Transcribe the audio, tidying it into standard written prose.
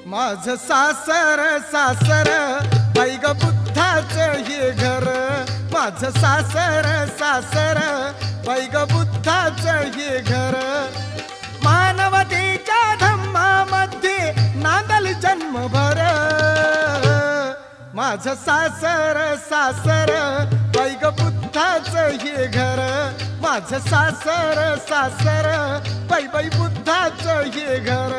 माझं सासर सासर बाई ग बुद्धाचं हे घर, माझं सासर सासर बाई ग बुद्धाचं हे घर. मानवतेच्या धम्मामध्ये नांदल जन्मभर, माझं सासर सासर बाई ग बुद्धाचं हे घर, माझं सासर सासर बाई बाई बुद्धाचं हे घर.